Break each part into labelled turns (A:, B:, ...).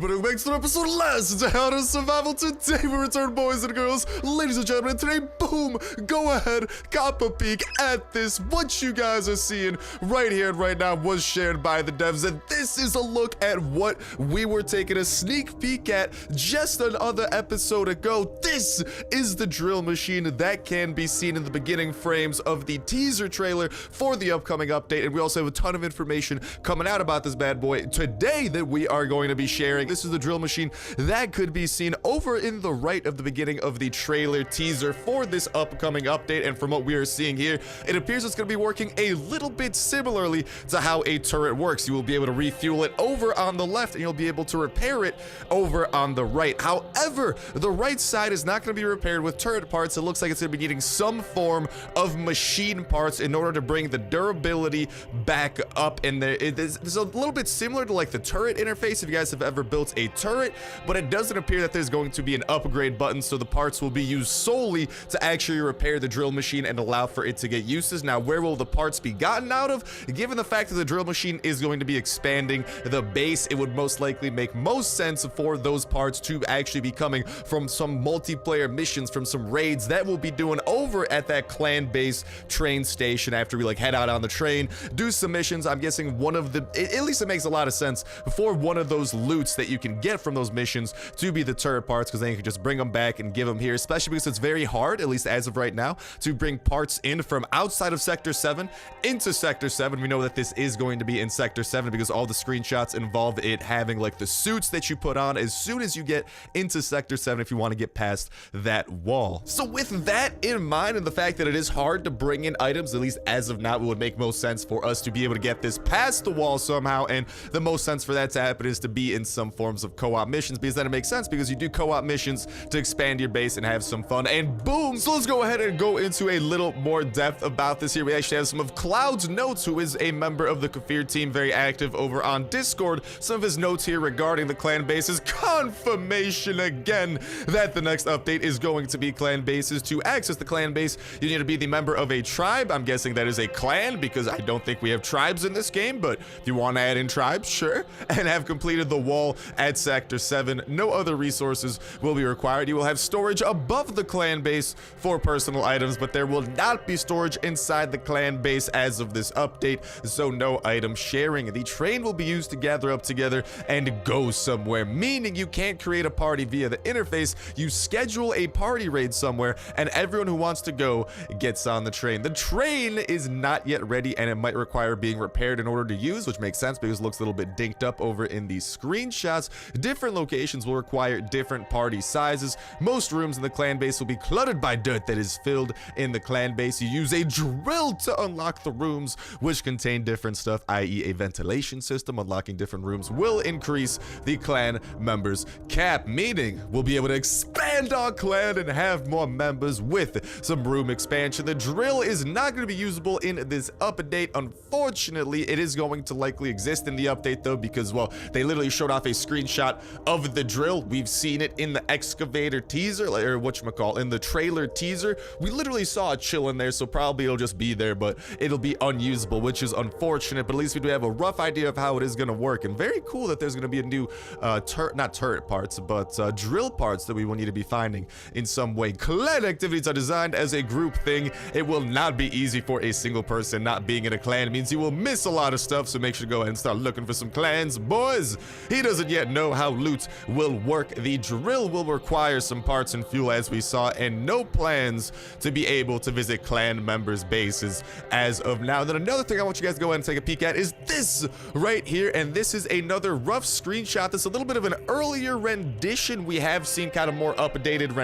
A: everybody, welcome back to another episode of Last How to Survival. Today we return, boys and girls, ladies and gentlemen. Today, boom, go ahead, cop a peek at this. What you guys are seeing right here and right now was shared by the devs, and this is a look at what we were taking a sneak peek at just another episode ago. This is the drill machine that can be seen in the beginning frames of the teaser trailer for the upcoming update, and we also have a ton of information coming out about this bad boy today that we are going to be sharing. This is the drill machine that could be seen over in the right of the beginning of the trailer teaser for this upcoming update, and from what we are seeing here, it appears it's going to be working a little bit similarly to how a turret works. You will be able to refuel it over on the left, and you'll be able to repair it over on the right. However, the right side is not going to be repaired with turret parts. It looks like it's going to be needing some form of machine parts in order to bring the durability back up in there. It's a little bit similar to like the turret interface if you guys have ever built a turret, but it doesn't appear that there's going to be an upgrade button, so the parts will be used solely to actually repair the drill machine and allow for it to get uses. Now, where will the parts be gotten out of? Given the fact that the drill machine is going to be expanding the base, it would most likely make most sense for those parts to actually be coming from some multiplayer missions, from some raids that we'll be doing over at that clan base train station after we like head out on the train, do some missions. I'm guessing one of the, at least it makes a lot of sense for one of those loots that you can get from those missions to be the turret parts, because then you can just bring them back and give them here, especially because it's very hard, at least as of right now, to bring parts in from outside of Sector 7 into Sector 7. We know that this is going to be in Sector 7 because all the screenshots involve it having like the suits that you put on as soon as you get into Sector 7 if you want to get past that wall. So with that in mind, and the fact that it is hard to bring in items, at least as of now, it would make most sense for us to be able to get this past the wall somehow, and the most sense for that to happen is to be in some forms of co-op missions, because then it makes sense because you do co-op missions to expand your base and have some fun, and boom. So let's go ahead and go into a little more depth about this here. We actually have some of Cloud's notes, who is a member of the Kafir team, very active over on Discord. Some of his notes here regarding the clan bases, confirmation again that the next update is going to be clan bases. To access the clan base, you need to be the member of a tribe. I'm guessing that is a clan, because I don't think we have tribes in this game, but if you want to add in tribes, sure, and have completed the wall at Sector 7. No other resources will be required. You will have storage above the clan base for personal items, but there will not be storage inside the clan base as of this update, so no item sharing. The train will be used to gather up together and go somewhere, meaning you can't create a party via the interface. You schedule a party raid somewhere, and everyone who wants to go gets on the train. The train is not yet ready, and it might require being repaired in order to use, which makes sense because it looks a little bit dinked up over in these screenshots. Different locations will require different party sizes. Most rooms in the clan base will be cluttered by dirt that is filled in the clan base. You use a drill to unlock the rooms which contain different stuff, i.e. a ventilation system. Unlocking different rooms will increase the clan members cap, meaning we'll be able to expand our clan and have more members with some room expansion. The drill is not going to be usable in this update, unfortunately. It is going to likely exist in the update though, because, well, they literally showed off a screenshot of the drill. We've seen it in the excavator teaser, or whatchamacall, in the trailer teaser. We literally saw it chill in there, so probably it'll just be there, but it'll be unusable, which is unfortunate, but at least we do have a rough idea of how it is going to work. And very cool that there's going to be a new not turret parts, but drill parts that we will need to be finding in some way. Clan activities are designed as a group thing. It will not be easy for a single person. Not being in a clan means you will miss a lot of stuff, so make sure to go ahead and start looking for some clans, boys. He doesn't yet know how loot will work. The drill will require some parts and fuel, as we saw, and no plans to be able to visit clan members' bases as of now. Then another thing I want you guys to go ahead and take a peek at is this right here, and this is another rough screenshot. This is a little bit of an earlier rendition. We have seen kind of more updated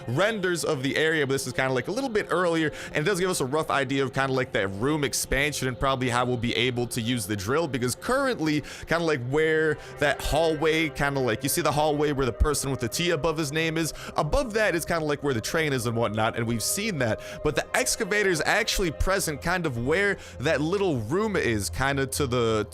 A: renders of the area, but this is kind of like a little bit earlier, and it does give us a rough idea of kind of like that room expansion and probably how we'll be able to use the drill, because currently kind of like where that hallway, kind of like you see the hallway where the person with the T above his name is, above that is kind of like where the train is and whatnot, and we've seen that, but the excavator is actually present kind of where that little room is, kind of to the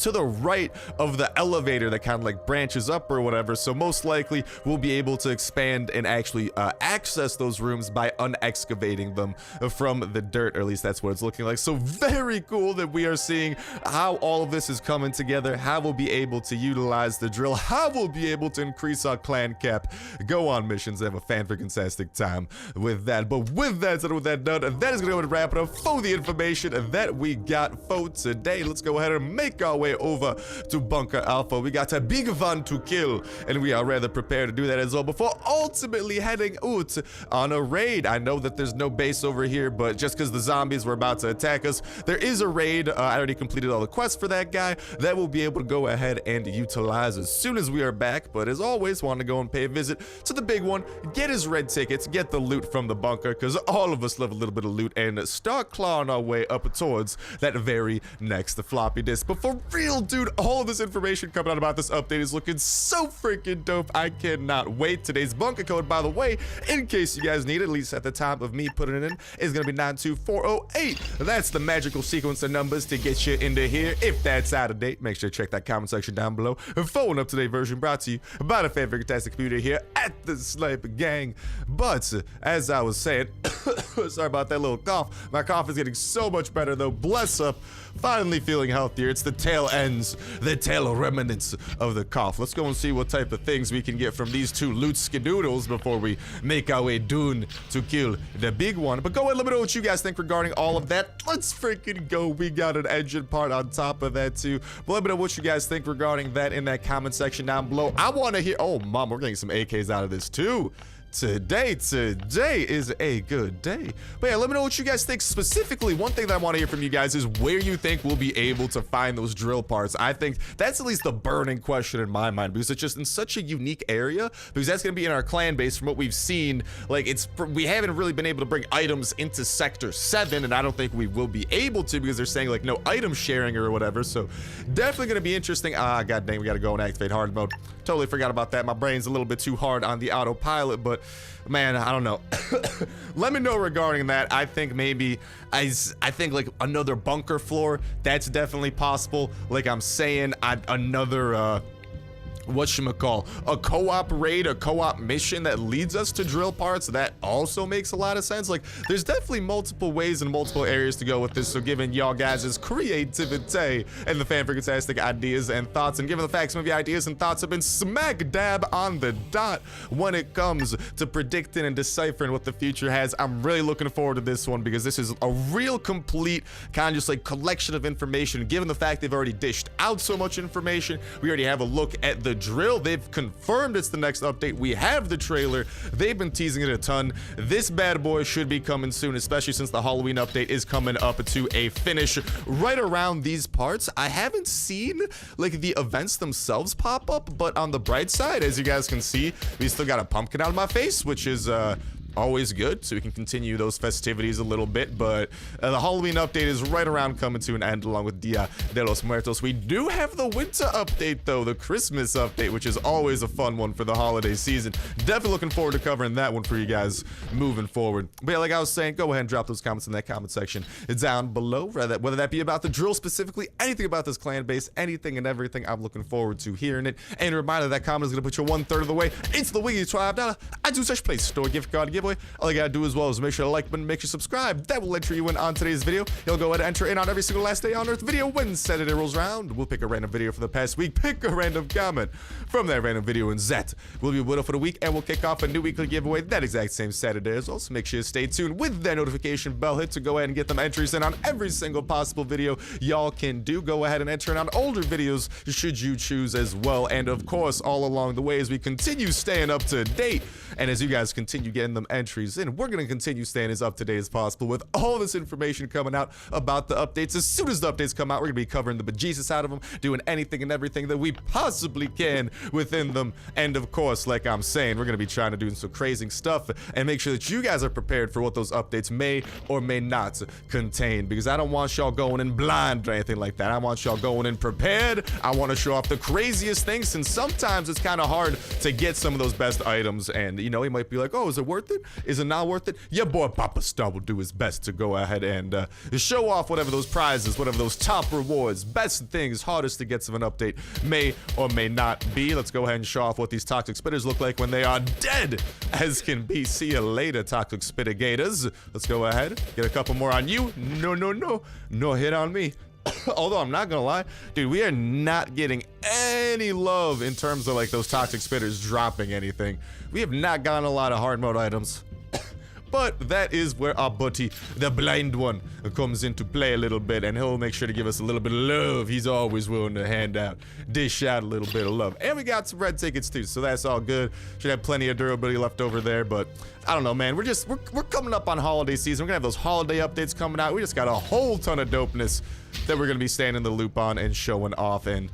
A: right of the elevator that kind of like branches up or whatever. So most likely we'll be able to expand and actually access those rooms by unexcavating them from the dirt, or at least that's what it's looking like. So very cool that we are seeing how all of this is coming together, how we'll be able to utilize the drill, I will be able to increase our clan cap, go on missions, and have a fan-freaking-tastic time with that. But with that said, with that done, that is going to go and wrap it up for the information that we got for today. Let's go ahead and make our way over to Bunker Alpha. We got a big one to kill, and we are rather prepared to do that as well before ultimately heading out on a raid. I know that there's no base over here, but just because the zombies were about to attack us, there is a raid. I already completed all the quests for that guy that we'll be able to go ahead and utilize as soon as we are back. But as always, want to go and pay a visit to the big one, get his red tickets, get the loot from the bunker, because all of us love a little bit of loot, and start clawing our way up towards that very next floppy disk. But for real, dude, all of this information coming out about this update is looking so freaking dope. I cannot wait. Today's bunker code, by the way, in case you guys need it, at least at the time of me putting it in, is going to be 92408. That's the magical sequence of numbers to get you into here. If that's out of date, make sure to check that comment section down below. And phone up today version brought to you by the fan-freaking-tastic community here at the Snipe Gang. But as I was saying, sorry about that little cough. My cough is getting so much better though. Bless up. Finally feeling healthier. It's the tail ends, the tail remnants of the cough. Let's go and see what type of things we can get from these two loot skidoodles before we make our way down to kill the big one. But go ahead, let me know what you guys think regarding all of that. Let's freaking go. We got an engine part on top of that too. But let me know what you guys think regarding that in that comment section down below. I want to hear, oh mom, we're getting some AKs out of this too. Today is a good day. But yeah, let me know what you guys think. Specifically, one thing that I want to hear from you guys is where you think we'll be able to find those drill parts. I think that's at least the burning question in my mind, because it's just in such a unique area, because that's going to be in our clan base. From what we've seen, like we haven't really been able to bring items into sector 7, and I don't think we will be able to, because they're saying like no item sharing or whatever. So definitely going to be interesting. God dang, we got to go and activate hard mode. Totally forgot about that. My brain's a little bit too hard on the autopilot, but man, I don't know. Let me know regarding that. I think maybe I think like another bunker floor, that's definitely possible. Like I'm saying, another whatchamacall, a co-op raid, a co-op mission that leads us to drill parts, that also makes a lot of sense. Like there's definitely multiple ways and multiple areas to go with this. So given y'all guys' creativity and the fan-freaking-tastic ideas and thoughts, and given the fact some of your ideas and thoughts have been smack dab on the dot when it comes to predicting and deciphering what the future has, I'm really looking forward to this one, because this is a real complete kind of just like collection of information. Given the fact they've already dished out so much information, we already have a look at the drill. They've confirmed it's the next update. We have the trailer. They've been teasing it a ton. This bad boy should be coming soon, especially since the Halloween update is coming up to a finish right around these parts. I haven't seen like the events themselves pop up, but on the bright side, as you guys can see, we still got a pumpkin out of my face, which is always good, so we can continue those festivities a little bit. But the Halloween update is right around coming to an end, along with Dia de los Muertos. We do have the winter update though, the Christmas update, which is always a fun one for the holiday season. Definitely looking forward to covering that one for you guys moving forward. But yeah, like I was saying, go ahead and drop those comments in that comment section down below, whether that be about the drill specifically, anything about this clan base, anything and everything. I'm looking forward to hearing it. And a reminder, that comment is going to put you 1/3 of the way into the Wiggy $12 I do such place store gift card giveaway. All you gotta do as well is make sure to like button, make sure to subscribe. That will enter you in on today's video. You'll go ahead and enter in on every single last day on Earth video. When Saturday rolls around, we'll pick a random video from the past week, pick a random comment from that random video, and that will be a winner for the week, and we'll kick off a new weekly giveaway that exact same Saturday as well. So make sure to stay tuned with that notification bell hit to go ahead and get them entries in on every single possible video y'all can do. Go ahead and enter in on older videos should you choose as well. And of course, all along the way, as we continue staying up to date, and as you guys continue getting them entries in, we're going to continue staying as up to date as possible with all this information coming out about the updates. As soon as the updates come out, we're going to be covering the bejesus out of them, doing anything and everything that we possibly can within them. And of course, like I'm saying, we're going to be trying to do some crazy stuff and make sure that you guys are prepared for what those updates may or may not contain, because I don't want y'all going in blind or anything like that. I want y'all going in prepared. I want to show off the craziest things, since sometimes it's kind of hard to get some of those best items, and you know, you might be like, oh, is it worth it? Is it not worth it? Your boy Papa Star will do his best to go ahead and show off whatever those prizes, whatever those top rewards, best things, hardest to get of an update may or may not be. Let's go ahead and show off what these toxic spitters look like when they are dead as can be. See you later, toxic spitter gators. Let's go ahead, get a couple more on you. No hit on me. Although I'm not gonna lie, dude, we are not getting any love in terms of like those toxic spitters dropping anything. We have not gotten a lot of hard mode items. But that is where our buddy, the blind one, comes into play a little bit, and he'll make sure to give us a little bit of love. He's always willing to dish out a little bit of love. And we got some red tickets too, so that's all good. Should have plenty of durability left over there, but I don't know, man. We're coming up on holiday season. We're gonna have those holiday updates coming out. We just got a whole ton of dopeness that we're gonna be staying in the loop on and showing off, and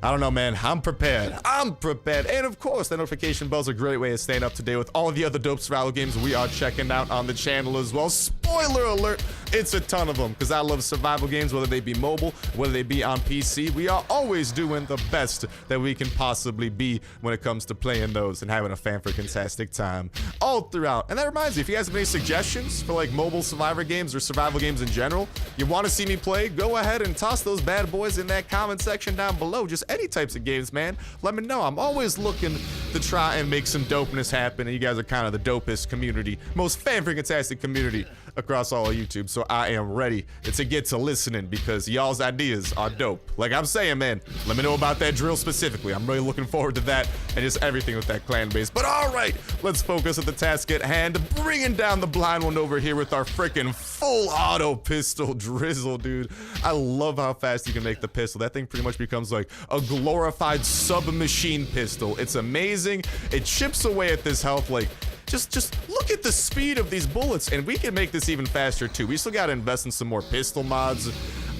A: I don't know, man. I'm prepared. And of course, the notification bell's a great way of staying up to date with all the other dope survival games we are checking out on the channel as well. Spoiler alert, it's a ton of them, because I love survival games, whether they be mobile, whether they be on PC. We are always doing the best that we can possibly be when it comes to playing those and having a fan-freaking-tastic time all throughout. And that reminds me, if you guys have any suggestions for like mobile survivor games or survival games in general, you want to see me play, go ahead and toss those bad boys in that comment section down below. Just any types of games, man. Let me know. I'm always looking to try and make some dopeness happen, and you guys are kind of the dopest community, most fan-freaking-tastic community across all of YouTube, so I am ready to get to listening because y'all's ideas are dope. Like I'm saying, man, let me know about that drill specifically. I'm really looking forward to that and just everything with that clan base. But all right, let's focus at the task at hand, bringing down the blind one over here with our freaking full auto pistol drizzle, dude. I love how fast you can make the pistol. That thing pretty much becomes like a glorified submachine pistol. It's amazing. It chips away at this health like just look at the speed of these bullets, and we can make this even faster too. We still gotta invest in some more pistol mods.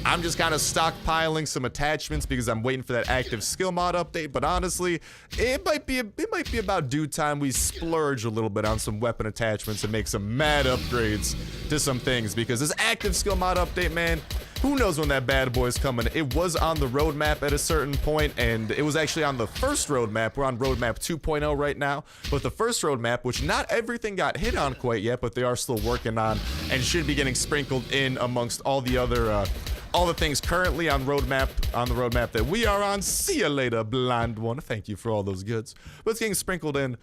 A: I'm just kind of stockpiling some attachments because I'm waiting for that active skill mod update, but honestly, it might be about due time we splurge a little bit on some weapon attachments and make some mad upgrades to some things, because this active skill mod update, man, who knows when that bad boy is coming. It was on the roadmap at a certain point, and it was actually on the first roadmap. We're on roadmap 2.0 right now, but the first roadmap, which not everything got hit on quite yet, but they are still working on and should be getting sprinkled in amongst all the other all the things currently on the roadmap that we are on. See you later, blind one. Thank you for all those goods. But it's getting sprinkled in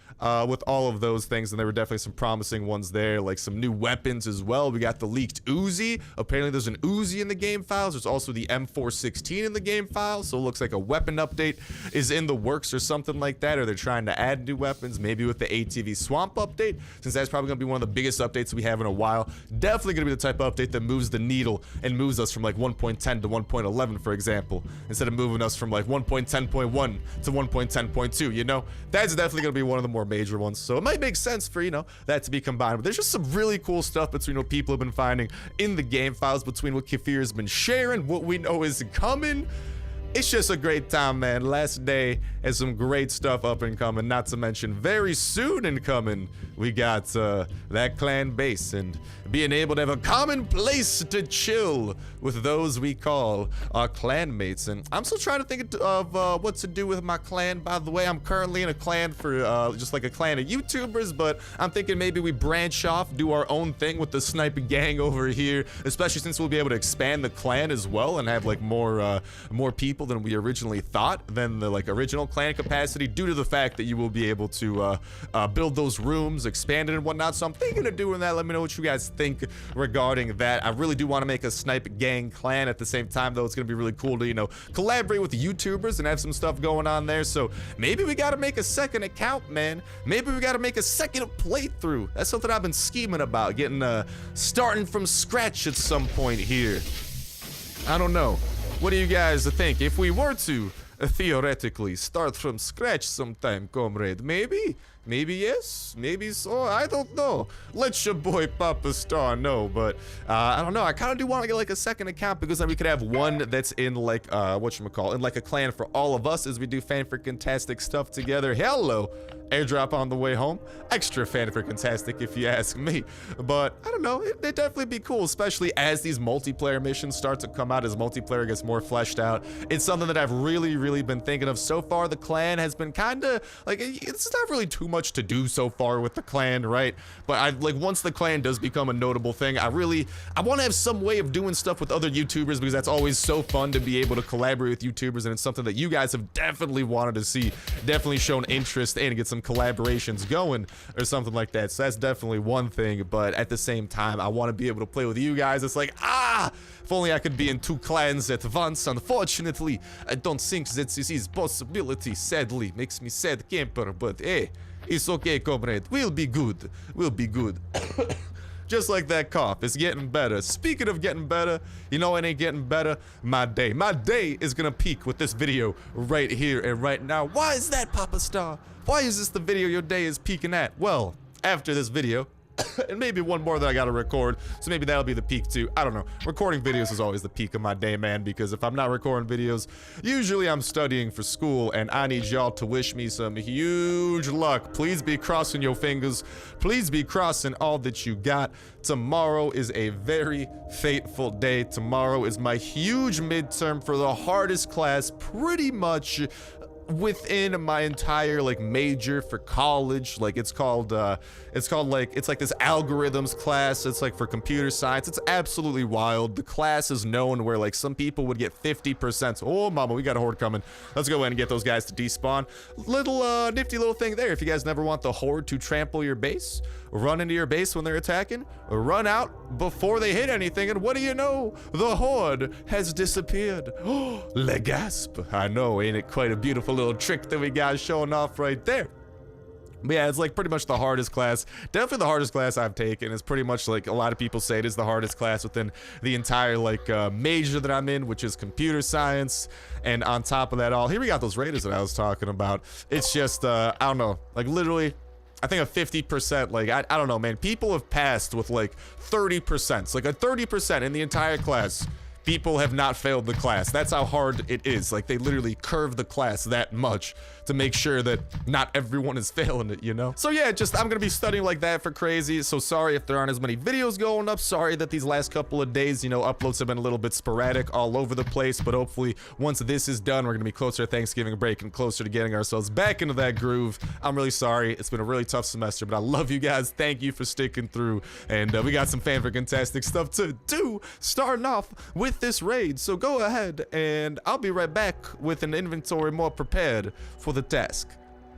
A: with all of those things, and there were definitely some promising ones there, like some new weapons as well. We got the leaked Uzi. Apparently there's an Uzi in the game files. There's also the M416 in the game files, so it looks like a weapon update is in the works or something like that, or they're trying to add new weapons, maybe with the ATV Swamp update, since that's probably going to be one of the biggest updates we have in a while. Definitely going to be the type of update that moves the needle and moves us from like 1.10 to 1.11, for example, instead of moving us from like 1.10.1 to 1.10.2, you know? That's definitely going to be one of the more major ones, so it might make sense for, you know, that to be combined. But there's just some really cool stuff between what people have been finding in the game files, between what Kefir has been sharing, what we know is coming. It's just a great time, man. Last day and some great stuff up and coming, not to mention very soon in coming, we got that clan base and being able to have a common place to chill with those we call our clan mates. And I'm still trying to think of what to do with my clan. By the way, I'm currently in a clan for just like a clan of YouTubers, but I'm thinking maybe we branch off, do our own thing with the Snipe gang over here, especially since we'll be able to expand the clan as well and have like more people than we originally thought, than the like original clan capacity, due to the fact that you will be able to build those rooms, expand it and whatnot. So I'm thinking of doing that. Let me know what you guys think regarding that. I really do want to make a Snipe gang clan. At the same time though, it's gonna be really cool to, you know, collaborate with the YouTubers and have some stuff going on there. So maybe we gotta make a second account, man. Maybe we gotta make a second playthrough. That's something I've been scheming about, getting starting from scratch at some point here. I don't know. What do you guys think? If we were to theoretically start from scratch sometime, comrade, maybe yes, maybe so, I don't know. Let your boy Papa Star know, but I don't know. I kind of do want to get like a second account, because then we could have one that's in like whatchamacallit, in like a clan for all of us as we do fan-freaking-tastic stuff together. Hello, airdrop on the way home. Extra fan-freaking-tastic if you ask me. But I don't know, it'd definitely be cool, especially as these multiplayer missions start to come out, as multiplayer gets more fleshed out. It's something that I've really been thinking of. So far the clan has been kind of like, it's not really too much to do so far with the clan, right? But once the clan does become a notable thing, I want to have some way of doing stuff with other YouTubers, because that's always so fun to be able to collaborate with YouTubers, and it's something that you guys have definitely wanted to see, definitely shown interest in, and get some collaborations going or something like that. So that's definitely one thing, but at the same time, I want to be able to play with you guys. It's like, Ha! If only I could be in 2 clans at once. Unfortunately, I don't think that this is possibility. Sadly, makes me sad camper, but hey, it's okay, comrade. We'll be good. We'll be good. Just like that cough, it's getting better. Speaking of getting better, you know it ain't getting better? My day. My day is gonna peak with this video right here and right now. Why is that, Papa Star? Why is this the video your day is peaking at? Well, after this video, and maybe one more that I gotta record, so maybe that'll be the peak too. I don't know. Recording videos is always the peak of my day, man, because if I'm not recording videos, usually I'm studying for school, and I need y'all to wish me some huge luck. Please be crossing your fingers. Please be crossing all that you got. Tomorrow is a very fateful day. Tomorrow is my huge midterm for the hardest class pretty much within my entire like major for college. Like it's like this algorithms class. It's like for computer science. It's absolutely wild. The class is known where like some people would get 50%. Oh mama, we got a horde coming. Let's go ahead and get those guys to despawn. Little nifty little thing there. If you guys never want the horde to trample your base, run into your base when they're attacking, run out before they hit anything, and what do you know? The horde has disappeared. Oh, le gasp. I know, ain't it quite a beautiful little trick that we got showing off right there? But yeah, it's like pretty much the hardest class. Definitely the hardest class I've taken. It's pretty much like a lot of people say it is the hardest class within the entire like major that I'm in, which is computer science. And on top of that all, here we got those raiders that I was talking about. It's just, I don't know, like literally, I think a 50%, like, I don't know, man. People have passed with like 30%. It's like a 30% in the entire class. People have not failed the class. That's how hard it is. Like, they literally curve the class that much to make sure that not everyone is failing it, you know? So yeah, I'm gonna be studying like that for crazy. So sorry if there aren't as many videos going up. Sorry that these last couple of days, you know, uploads have been a little bit sporadic all over the place. But hopefully, once this is done, we're gonna be closer to Thanksgiving break and closer to getting ourselves back into that groove. I'm really sorry. It's been a really tough semester, but I love you guys. Thank you for sticking through. And we got some fantastic stuff to do, starting off with this raid. So go ahead, and I'll be right back with an inventory more prepared for the task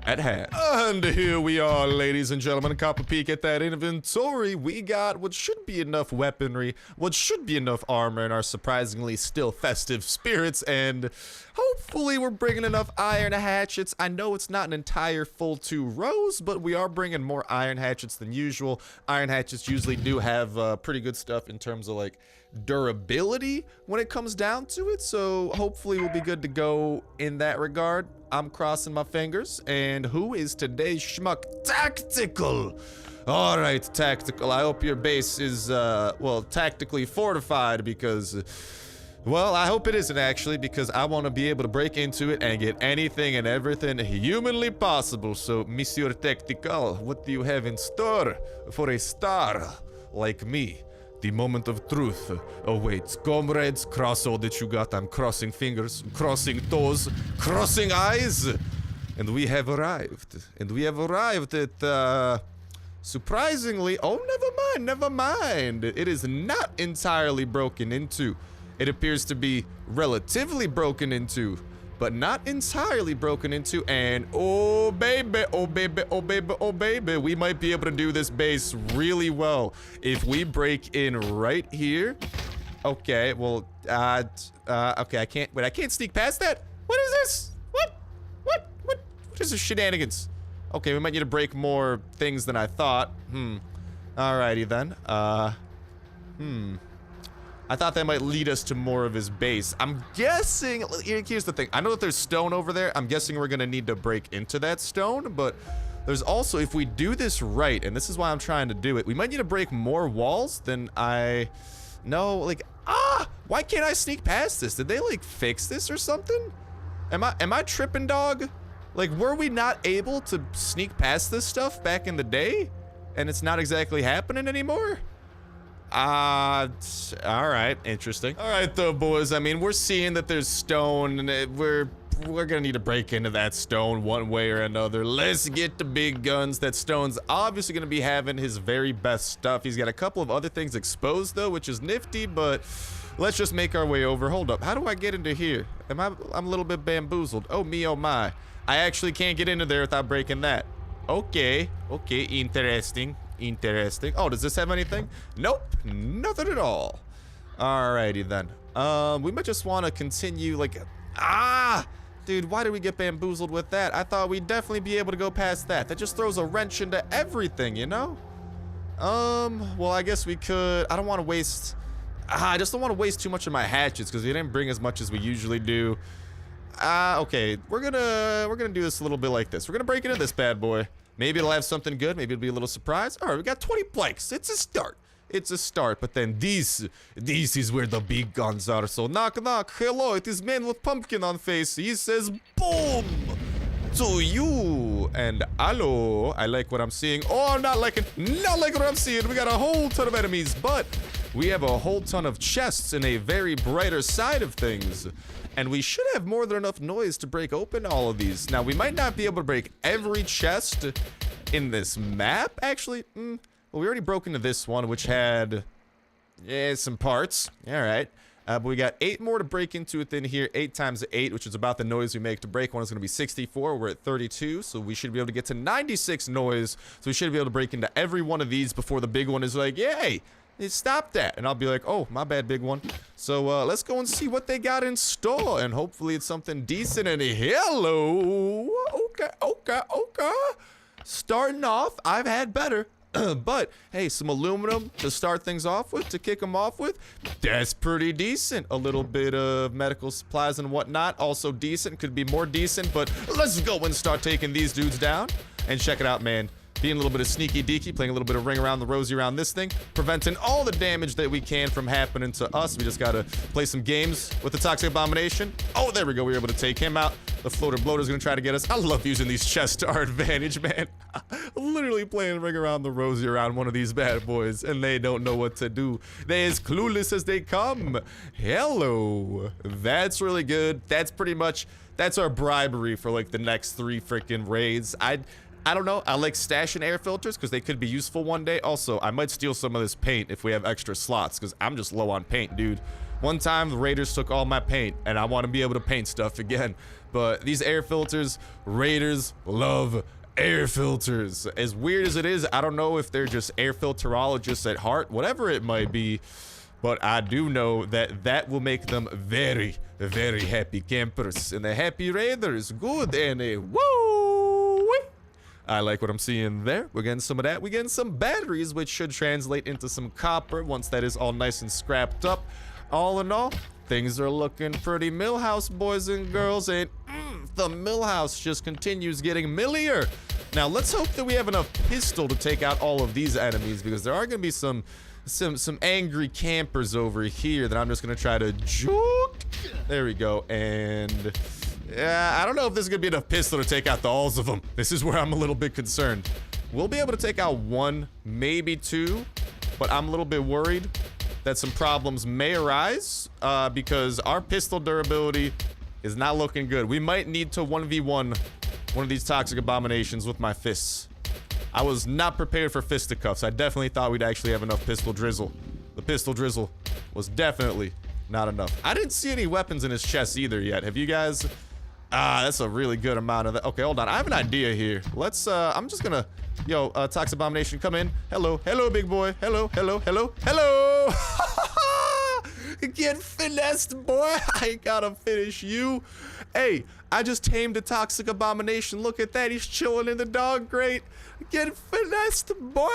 A: at hand. And here we are, ladies and gentlemen. Copper peek at that inventory. We got what should be enough weaponry, what should be enough armor, and our surprisingly still festive spirits, and hopefully we're bringing enough iron hatchets. I know it's not an entire full 2 rows, but we are bringing more iron hatchets than usual. Iron hatchets usually do have pretty good stuff in terms of like durability when it comes down to it, so hopefully we'll be good to go in that regard. I'm crossing my fingers. And who is today's schmuck? Tactical. All right, Tactical. I hope your base is well, tactically fortified, because well, I hope it isn't actually, because I want to be able to break into it and get anything and everything humanly possible. So, Monsieur Tactical, what do you have in store for a star like me? The moment of truth awaits. Comrades, cross all that you got. I'm crossing fingers, crossing toes, crossing eyes. And we have arrived. And we have arrived at, surprisingly... Oh, never mind. It is not entirely broken into. It appears to be relatively broken into, but not entirely broken into. And oh baby, we might be able to do this base really well if we break in right here. Okay, well, okay, I can't sneak past that. What is this? What is this shenanigans? Okay, we might need to break more things than I thought. Alrighty then. I thought that might lead us to more of his base. I'm guessing, here's the thing. I know that there's stone over there. I'm guessing we're gonna need to break into that stone, but there's also, if we do this right, and this is why I'm trying to do it, we might need to break more walls than I know. Like, why can't I sneak past this? Did they like fix this or something? Am I tripping, dog? Like, were we not able to sneak past this stuff back in the day? And it's not exactly happening anymore? All right, interesting. All right, though, boys. I mean, we're seeing that there's stone, and we're gonna need to break into that stone one way or another. Let's get the big guns. That stone's obviously gonna be having his very best stuff. He's got a couple of other things exposed, though, which is nifty, but let's just make our way over. Hold up. How do I get into here? I'm a little bit bamboozled. Oh, me, oh, my. I actually can't get into there without breaking that. Okay, interesting. Oh, does this have anything? Nope, nothing at all. Alrighty then. We might just want to continue like, dude, why did we get bamboozled with that? I thought we'd definitely be able to go past that. That just throws a wrench into everything, you know? Well, I guess we could. I don't want to waste. I just don't want to waste too much of my hatchets because we didn't bring as much as we usually do. Okay, we're gonna do this a little bit like this. We're gonna break into this bad boy. Maybe it'll have something good. Maybe it'll be a little surprise. All right, we got 20 blanks. It's a start. It's a start. But then this is where the big guns are. So knock knock. Hello, it is man with pumpkin on face. He says boom to you. And hello. I like what I'm seeing. Oh, not liking what I'm seeing. We got a whole ton of enemies, but we have a whole ton of chests in a very brighter side of things. And we should have more than enough noise to break open all of these. Now, we might not be able to break every chest in this map, actually. Well, we already broke into this one, which had, some parts. All right. But we got 8 more to break into within here. 8 times 8, which is about the noise we make to break one, is going to be 64. We're at 32, so we should be able to get to 96 noise. So we should be able to break into every one of these before the big one is like, yay! Stop that. And I'll be like, oh, my bad, big one. So let's go and see what they got in store, and hopefully it's something decent. And hello. Okay. Starting off, I've had better. But hey, some aluminum to start things off with, to kick them off with, that's pretty decent. A little bit of medical supplies and whatnot, also decent. Could be more decent, but let's go and start taking these dudes down. And check it out, man. Being a little bit of sneaky deaky, playing a little bit of ring around the rosy around this thing, preventing all the damage that we can from happening to us. We just gotta play some games with the Toxic Abomination. Oh, there we go. We were able to take him out. The floater bloater's gonna try to get us. I love using these chests to our advantage, man. Literally playing ring around the rosy around one of these bad boys, and they don't know what to do. They as clueless as they come. Hello. That's really good. That's pretty much, that's our bribery for like the next 3 freaking raids. I don't know. I like stashing air filters because they could be useful one day. Also, I might steal some of this paint if we have extra slots because I'm just low on paint, dude. One time, the raiders took all my paint, and I want to be able to paint stuff again. But these air filters, raiders love air filters. As weird as it is, I don't know if they're just air filterologists at heart, whatever it might be. But I do know that that will make them very, very happy campers. And the happy raiders, good, and a woo! I like what I'm seeing there. We're getting some of that. We're getting some batteries, which should translate into some copper once that is all nice and scrapped up. All in all, things are looking pretty Millhouse, boys and girls, and the Millhouse just continues getting millier. Now, let's hope that we have enough pistol to take out all of these enemies, because there are going to be some angry campers over here that I'm just going to try to juke. There we go, and yeah, I don't know if this is gonna be enough pistol to take out all of them. This is where I'm a little bit concerned. We'll be able to take out 1, maybe 2, but I'm a little bit worried that some problems may arise because our pistol durability is not looking good. We might need to 1v1 one of these Toxic Abominations with my fists. I was not prepared for fisticuffs. I definitely thought we'd actually have enough pistol drizzle. The pistol drizzle was definitely not enough. I didn't see any weapons in his chest either yet. Have you guys? That's a really good amount of that. Okay, hold on. I have an idea here. Let's, I'm just gonna, Toxic Abomination, come in. Hello, big boy. Hello. Get finessed, boy. I gotta finish you. Hey, I just tamed a Toxic Abomination. Look at that. He's chilling in the dog grate. Get finessed, boy.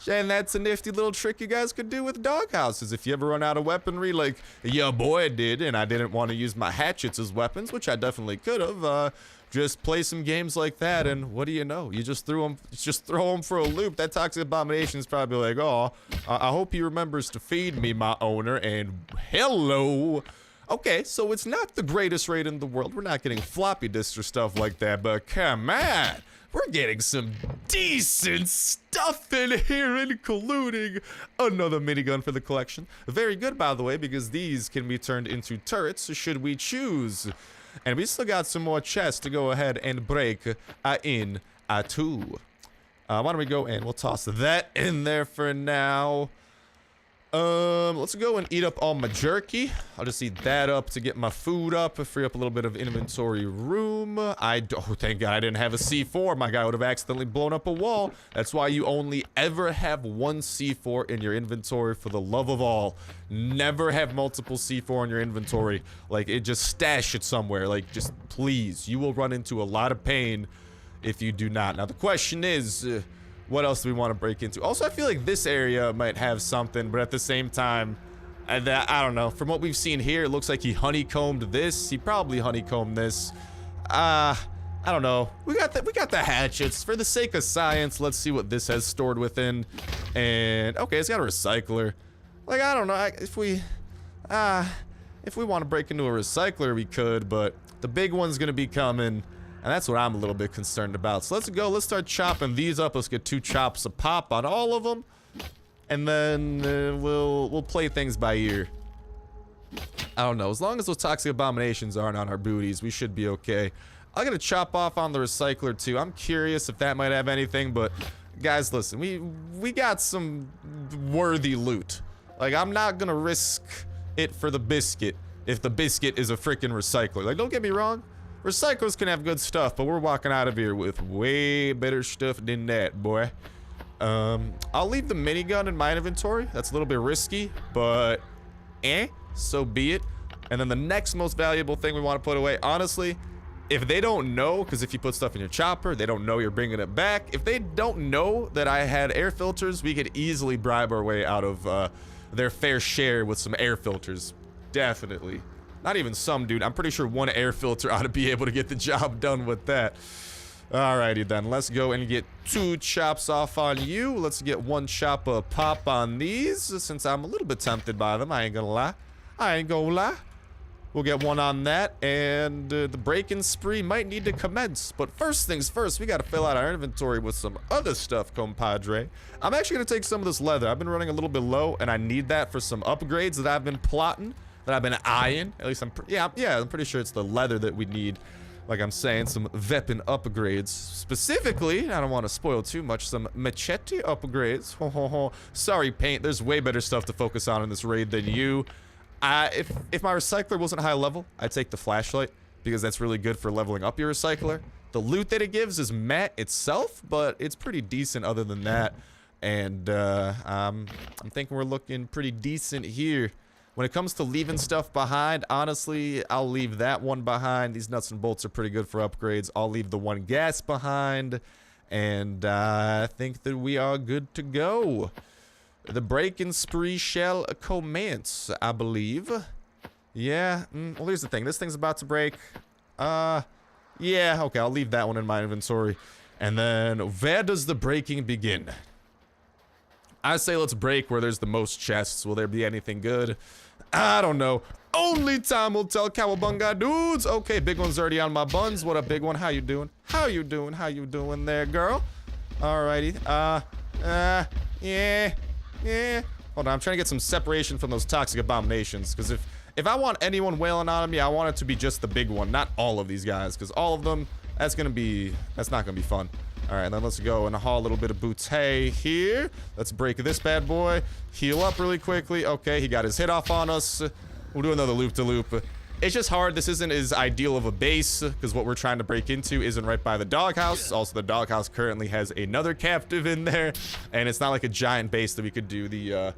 A: And that's a nifty little trick you guys could do with doghouses. If you ever run out of weaponry like your boy did, and I didn't want to use my hatchets as weapons, which I definitely could have, just play some games like that, and what do you know? You just throw them for a loop. That Toxic Abomination is probably like, oh, I hope he remembers to feed me, my owner, and hello. Okay, so it's not the greatest raid in the world. We're not getting floppy disks or stuff like that, but come on. We're getting some decent stuff in here, including another minigun for the collection. Very good, by the way, because these can be turned into turrets should we choose. And we still got some more chests to go ahead and break in two. Why don't we go and we'll toss that in there for now. Let's go and eat up all my jerky. I'll just eat that up to get my food up, free up a little bit of inventory room. Oh, thank God I didn't have a C4. My guy would have accidentally blown up a wall. That's why you only ever have one C4 in your inventory, for the love of all. Never have multiple C4 in your inventory. Like, just stash it somewhere. Like, just please. You will run into a lot of pain if you do not. Now, the question is, what else do we want to break into? Also, I feel like this area might have something, but at the same time, I don't know. From what we've seen here, it looks like he honeycombed this. He probably honeycombed this. I don't know. We got the hatchets. For the sake of science, let's see what this has stored within. And okay, it's got a recycler. Like, I don't know. If we want to break into a recycler, we could, but the big one's gonna be coming. And that's what I'm a little bit concerned about. So let's go. Let's start chopping these up. Let's get 2 chops a pop on all of them. And then we'll play things by ear. I don't know. As long as those toxic abominations aren't on our booties, we should be okay. I'm going to chop off on the recycler too. I'm curious if that might have anything. But guys, listen. We got some worthy loot. Like, I'm not going to risk it for the biscuit if the biscuit is a freaking recycler. Like, don't get me wrong. Recyclers can have good stuff, but we're walking out of here with way better stuff than that, boy. I'll leave the minigun in my inventory. That's a little bit risky, but so be it. And then the next most valuable thing we want to put away, honestly, if they don't know, because if you put stuff in your chopper, they don't know you're bringing it back. If they don't know that I had air filters, we could easily bribe our way out of their fair share with some air filters. Definitely. Not even some, dude. I'm pretty sure 1 air filter ought to be able to get the job done with that. Alrighty then. Let's go and get 2 chops off on you. Let's get 1 chop a pop on these, since I'm a little bit tempted by them. I ain't gonna lie. We'll get 1 on that, and the break-in spree might need to commence. But first things first, we gotta fill out our inventory with some other stuff, compadre. I'm actually gonna take some of this leather. I've been running a little bit low, and I need that for some upgrades that I've been plotting. That I've been eyeing. At least I'm pretty sure it's the leather that we need. Like I'm saying, some weapon upgrades. Specifically, I don't want to spoil too much, some machete upgrades. Sorry, Paint, there's way better stuff to focus on in this raid than you. If my recycler wasn't high level, I'd take the flashlight, because that's really good for leveling up your recycler. The loot that it gives is meh itself, but it's pretty decent other than that. And I'm thinking we're looking pretty decent here. When it comes to leaving stuff behind, honestly, I'll leave that one behind. These nuts and bolts are pretty good for upgrades. I'll leave the 1 gas behind. And I think that we are good to go. The break-in spree shall commence, I believe. Yeah, well, here's the thing. This thing's about to break. Yeah, okay, I'll leave that one in my inventory. And then, where does the breaking begin? I say let's break where there's the most chests. Will there be anything good? I don't know. Only time will tell, cowabunga dudes. Okay, big one's already on my buns. What up, big one? How you doing? How you doing there, girl? Alrighty. Yeah. Hold on, I'm trying to get some separation from those toxic abominations. Because if I want anyone wailing on me, I want it to be just the big one, not all of these guys. Because all of them, that's not gonna be fun. Alright, then let's go and haul a little bit of booty here. Let's break this bad boy. Heal up really quickly. Okay, he got his hit off on us. We'll do another loop-to-loop. It's just hard. This isn't as ideal of a base, because what we're trying to break into isn't right by the doghouse. Also, the doghouse currently has another captive in there. And it's not like a giant base that we could do the,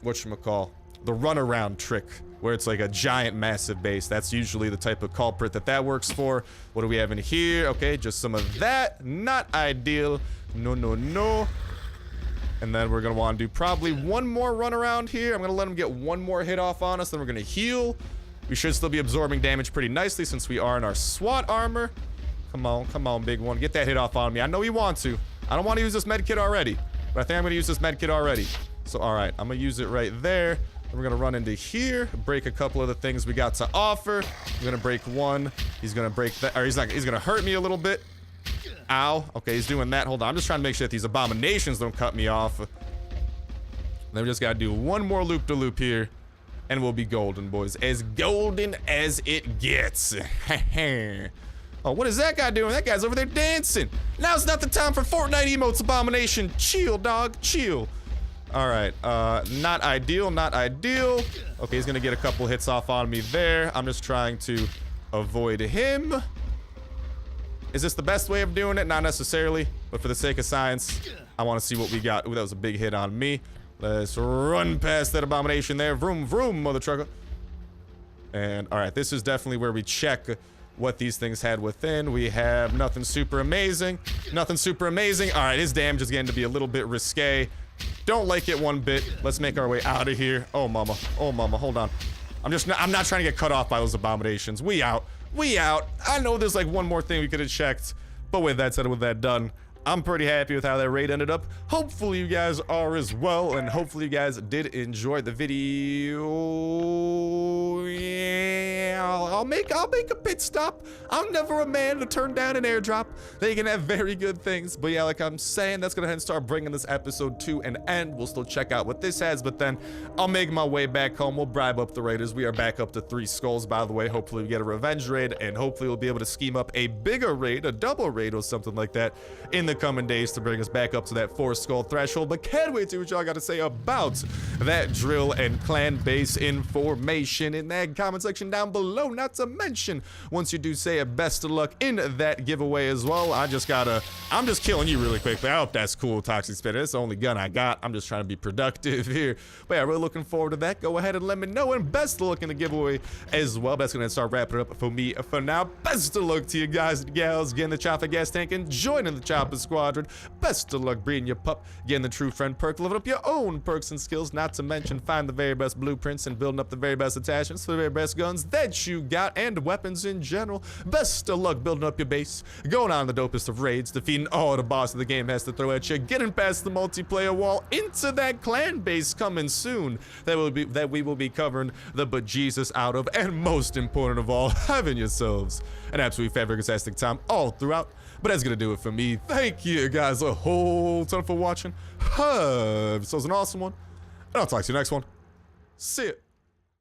A: whatchamacall, the runaround trick, where it's like a giant massive base. That's usually the type of culprit that works for. What do we have in here? Okay, just some of that. Not ideal. No. And then we're gonna want to do probably 1 more run around here. I'm gonna let him get 1 more hit off on us, then we're gonna heal. We should still be absorbing damage pretty nicely since we are in our SWAT armor. Come on, big one. Get that hit off on me. I know you want to. I don't want to use this med kit already, but I think I'm gonna use this med kit already. So alright, I'm gonna use it right there. We're gonna run into here, break a couple of the things we got to offer. I'm gonna break 1. He's gonna break that, or he's gonna hurt me a little bit. Ow. Okay, he's doing that. Hold on, I'm just trying to make sure that these abominations don't cut me off. Then we just gotta do 1 more loop-to-loop here, and we'll be golden, boys. As golden as it gets. Oh, what is that guy doing? That guy's over there dancing. Now's not the time for Fortnite emotes, abomination. Chill, dog, chill. All right, not ideal, not ideal. Okay, he's gonna get a couple hits off on me there. I'm just trying to avoid him. Is this the best way of doing it? Not necessarily, but for the sake of science, I want to see what we got. Ooh, that was a big hit on me. Let's run past that abomination there. Vroom, vroom, mother trucker. And, all right, this is definitely where we check what these things had within. We have nothing super amazing. Nothing super amazing. All right, his damage is getting to be a little bit risque. Don't like it one bit. Let's make our way out of here. Oh, mama. Oh, mama. Hold on. I'm not trying to get cut off by those abominations. We out. We out. I know there's like one more thing we could have checked, but with that said, with that done, I'm pretty happy with how that raid ended up. Hopefully you guys are as well, and hopefully you guys did enjoy the video. Yeah, I'll make a pit stop. I'm never a man to turn down an airdrop. They can have very good things, but yeah, like I'm saying, that's gonna start bringing this episode to an end. We'll still check out what this has, but then I'll make my way back home. We'll bribe up the raiders. We are back up to 3 skulls, by the way. Hopefully we get a revenge raid, and hopefully we'll be able to scheme up a bigger raid, a double raid or something like that in the coming days to bring us back up to that 4 skull threshold. But can't wait to see what y'all got to say about that drill and clan base information in that comment section down below. Not to mention, once you do say a best of luck in that giveaway as well, I'm just killing you really quickly. I hope that's cool, Toxic Spitter. It's the only gun I got. I'm just trying to be productive here. But yeah, really looking forward to that. Go ahead and let me know, and best of luck in the giveaway as well. That's gonna start wrapping it up for me for now. Best of luck to you guys and gals getting the chopper gas tank and joining the chopper squadron. Best of luck breeding your pup, getting the true friend perk, living up your own perks and skills, not to mention find the very best blueprints and building up the very best attachments for the very best guns that you got and weapons in general. Best of luck building up your base, going on the dopest of raids, defeating all the bosses the game has to throw at you, getting past the multiplayer wall into that clan base coming soon that we will be covering the bejesus out of, and most important of all, having yourselves an absolutely fantastic time all throughout. But that's gonna do it for me. Thank you guys a whole ton for watching. So it's an awesome one, and I'll talk to you next one. See ya.